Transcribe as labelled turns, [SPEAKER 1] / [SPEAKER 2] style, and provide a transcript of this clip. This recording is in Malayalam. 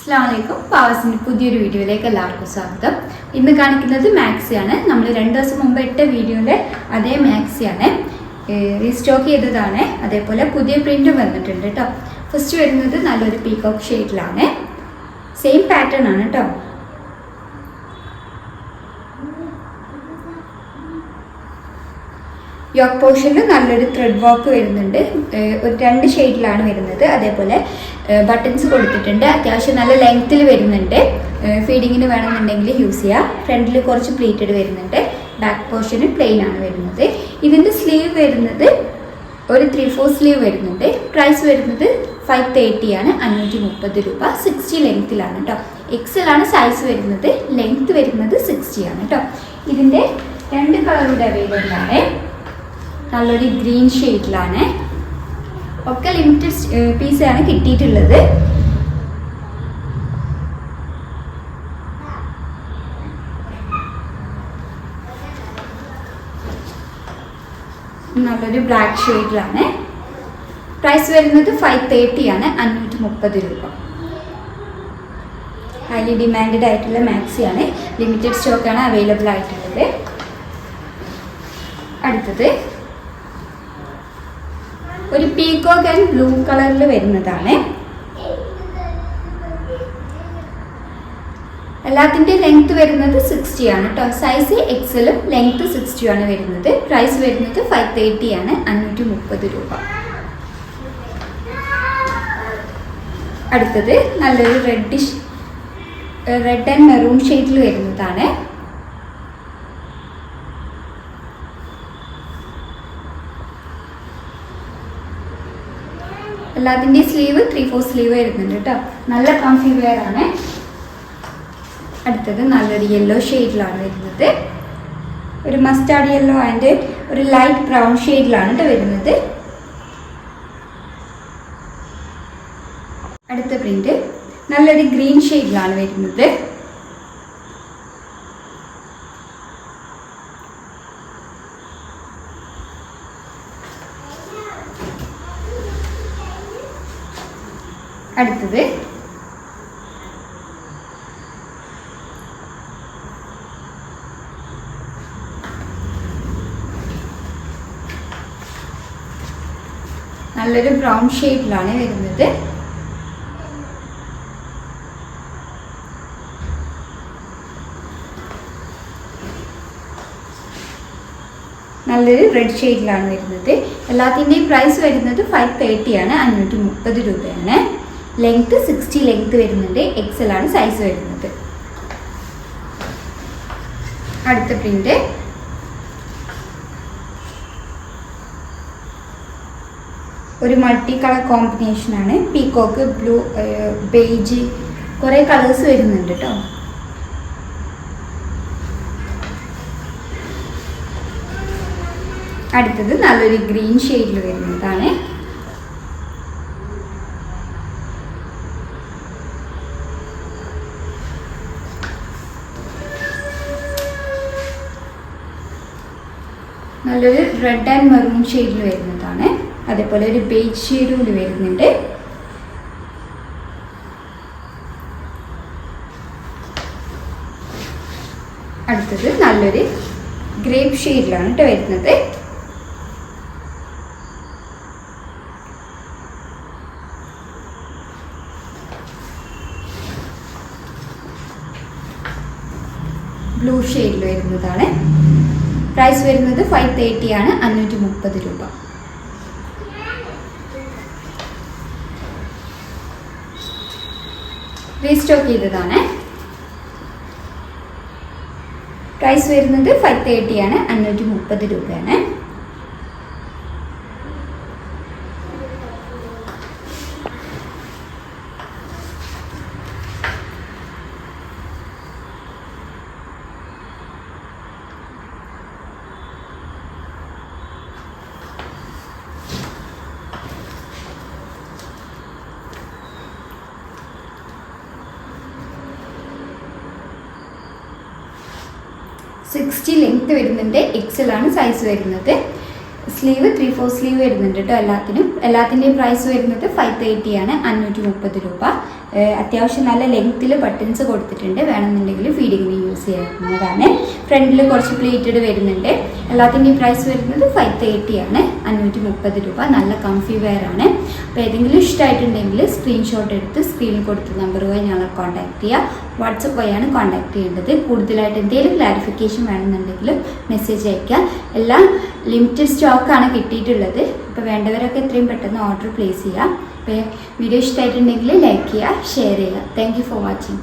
[SPEAKER 1] അസ്സലാമലൈക്കും. പാവസിൻ്റെ പുതിയൊരു വീഡിയോയിലേക്ക് എല്ലാവർക്കും സ്വാഗതം. ഇന്ന് കാണിക്കുന്നത് മാക്സിയാണ്. നമ്മൾ 2 ദിവസം മുമ്പ് ഇട്ട വീഡിയോയിലെ അതേ മാക്സിയാണ്, റീസ്റ്റോക്ക് ചെയ്തതാണ്. അതേപോലെ പുതിയ പ്രിൻറ്റും വന്നിട്ടുണ്ട് കേട്ടോ. ഫസ്റ്റ് വരുന്നത് നല്ലൊരു പീകോക്ക് ഷെയ്ഡിലാണ്, സെയിം പാറ്റേൺ ആണ് കേട്ടോ. യോക്ക് പോർഷനിൽ നല്ലൊരു ത്രെഡ് വർക്ക് വരുന്നുണ്ട്, ഒരു 2 ഷെയ്ഡിലാണ് വരുന്നത്. അതേപോലെ ബട്ടൺസ് കൊടുത്തിട്ടുണ്ട്, അത്യാവശ്യം നല്ല ലെങ്ത്തിൽ വരുന്നുണ്ട്. ഫീഡിങ്ങിന് വേണമെന്നുണ്ടെങ്കിൽ യൂസ് ചെയ്യാം. ഫ്രണ്ടിൽ കുറച്ച് പ്ലീറ്റഡ് വരുന്നുണ്ട്, ബാക്ക് പോർഷന് പ്ലെയിൻ ആണ് വരുന്നത്. ഇതിൻ്റെ സ്ലീവ് വരുന്നത് ഒരു 3/4 സ്ലീവ് വരുന്നുണ്ട്. പ്രൈസ് വരുന്നത് 530 ആണ്, 530 രൂപ. 60 ലെങ്ത്തിലാണ് കേട്ടോ. XL ആണ് സൈസ് വരുന്നത്, ലെങ്ത്ത് വരുന്നത് 60 ആണ് കേട്ടോ. ഇതിൻ്റെ 2 കളറുടെ അവൈലബിൾ ആണ്. നല്ലൊരു ഗ്രീൻ ഷെയ്ഡിലാണ്, ഒക്കെ ലിമിറ്റഡ് പീസാണ് കിട്ടിയിട്ടുള്ളത്. നല്ലൊരു ബ്ലാക്ക് ഷെയ്ഡിലാണ്. പ്രൈസ് വരുന്നത് 530 ആണ്, 530 രൂപ. ഹൈലി ഡിമാൻഡഡ് ആയിട്ടുള്ള മാക്സിയാണ്, ലിമിറ്റഡ് സ്റ്റോക്കാണ് അവൈലബിൾ ആയിട്ടുള്ളത്. അടുത്തത് ഒരു പീകോക്ക് ആൻഡ് ബ്ലൂ കളറിൽ വരുന്നതാണ്. എല്ലാത്തിൻ്റെ ലെങ്ത് വരുന്നത് 60 ആണ് കേട്ടോ. സൈസ് XLും ലെങ്ത് 60 ആണ് വരുന്നത്. പ്രൈസ് വരുന്നത് 530 ആണ്, 530 രൂപ. അടുത്തത് നല്ലൊരു റെഡ് ആൻഡ് മെറൂൺ ഷെയ്ഡിൽ വരുന്നതാണ്. എല്ലാത്തിൻ്റെയും സ്ലീവ് 3/4 സ്ലീവ് വരുന്നുണ്ട് കേട്ടോ. നല്ല കംഫി വെയർ ആണ്. അടുത്തത് നല്ലൊരു യെല്ലോ ഷെയ്ഡിലാണ് വരുന്നത്. ഒരു മസ്റ്റാർഡ് യെല്ലോ ആൻഡ് ഒരു ലൈറ്റ് ബ്രൗൺ ഷെയ്ഡിലാണ് കേട്ടോ വരുന്നത്. അടുത്ത പ്രിന്റ് നല്ലൊരു ഗ്രീൻ ഷെയ്ഡിലാണ് വരുന്നത്. അടുത്തത് നല്ലൊരു ബ്രൗൺ ഷെയ്ഡിലാണ് വരുന്നത്. നല്ലൊരു റെഡ് ഷെയ്ഡിലാണ് വരുന്നത്. എല്ലാത്തിൻ്റെയും പ്രൈസ് വരുന്നത് 530 ആണ്, 530 രൂപയാണ്. ലെങ്ത് 60 ലെങ്ത് വരുന്നുണ്ട്. XL ആണ് സൈസ് വരുന്നത്. അടുത്ത പ്രിന്റ് ഒരു മൾട്ടി കളർ കോമ്പിനേഷൻ ആണ്. പീകോക്ക്, ബ്ലൂ, ബേജ്, കുറേ കളേഴ്സ് വരുന്നുണ്ട് കേട്ടോ. അടുത്തത് നല്ലൊരു ഗ്രീൻ ഷെയ്ഡിൽ വരുന്നതാണ്. നല്ലൊരു റെഡ് ആൻഡ് മെറൂൺ ഷെയ്ഡിൽ വരുന്നതാണ്. അതേപോലെ ഒരു ബേജ് ഷെയ്ഡ് കൂടി വരുന്നുണ്ട്. അടുത്തത് നല്ലൊരു ഗ്രേപ്പ് ഷെയ്ഡിലാണ് കേട്ടോ വരുന്നത്. ബ്ലൂ ഷെയ്ഡിൽ വരുന്നതാണ്. പ്രൈസ് വരുന്നത് 530 ആണ്, 530 രൂപ. റീസ്റ്റോക്ക് ചെയ്തതാണ്. പ്രൈസ് വരുന്നത് 530 ആണ്, 530 രൂപയാണ്. സിക്സ്റ്റി ലെങ്ത് വരുന്നുണ്ട്. XL ആണ് സൈസ് വരുന്നത്. സ്ലീവ് 3/4 സ്ലീവ് വരുന്നുണ്ട് കേട്ടോ എല്ലാത്തിനും. എല്ലാത്തിൻ്റെയും പ്രൈസ് വരുന്നത് 530 ആണ്, 530 രൂപ. അത്യാവശ്യം നല്ല ലെങ്ത്തിൽ ബട്ടൺസ് കൊടുത്തിട്ടുണ്ട്. വേണമെന്നുണ്ടെങ്കിൽ ഫീഡിങ്ങിന് യൂസ് ചെയ്യാവുന്നതാണ്. ഫ്രണ്ടിൽ കുറച്ച് പ്ലീറ്റഡ് വരുന്നുണ്ട്. എല്ലാത്തിൻ്റെയും പ്രൈസ് വരുന്നത് 530 ആണ്, 530 രൂപ. നല്ല കംഫി വെയർ ആണ്. അപ്പോൾ ഏതെങ്കിലും ഇഷ്ടമായിട്ടുണ്ടെങ്കിൽ സ്ക്രീൻഷോട്ട് എടുത്ത് സ്ക്രീനിൽ കൊടുത്ത നമ്പർ വഴി ഞങ്ങളെ കോൺടാക്ട് ചെയ്യുക. വാട്സപ്പ് വഴിയാണ് കോൺടാക്ട് ചെയ്യേണ്ടത്. കൂടുതലായിട്ട് എന്തെങ്കിലും ക്ലാരിഫിക്കേഷൻ വേണമെന്നുണ്ടെങ്കിൽ മെസ്സേജ് അയക്കുക. എല്ലാം ലിമിറ്റഡ് സ്റ്റോക്കാണ് കിട്ടിയിട്ടുള്ളത്. അപ്പോൾ വേണ്ടവരൊക്കെ എത്രയും പെട്ടെന്ന് ഓർഡർ പ്ലേസ് ചെയ്യുക. അപ്പോൾ വീഡിയോ ഇഷ്ടമായിട്ടുണ്ടെങ്കിൽ ലൈക്ക് ചെയ്യുക, ഷെയർ ചെയ്യുക. Thank you for watching.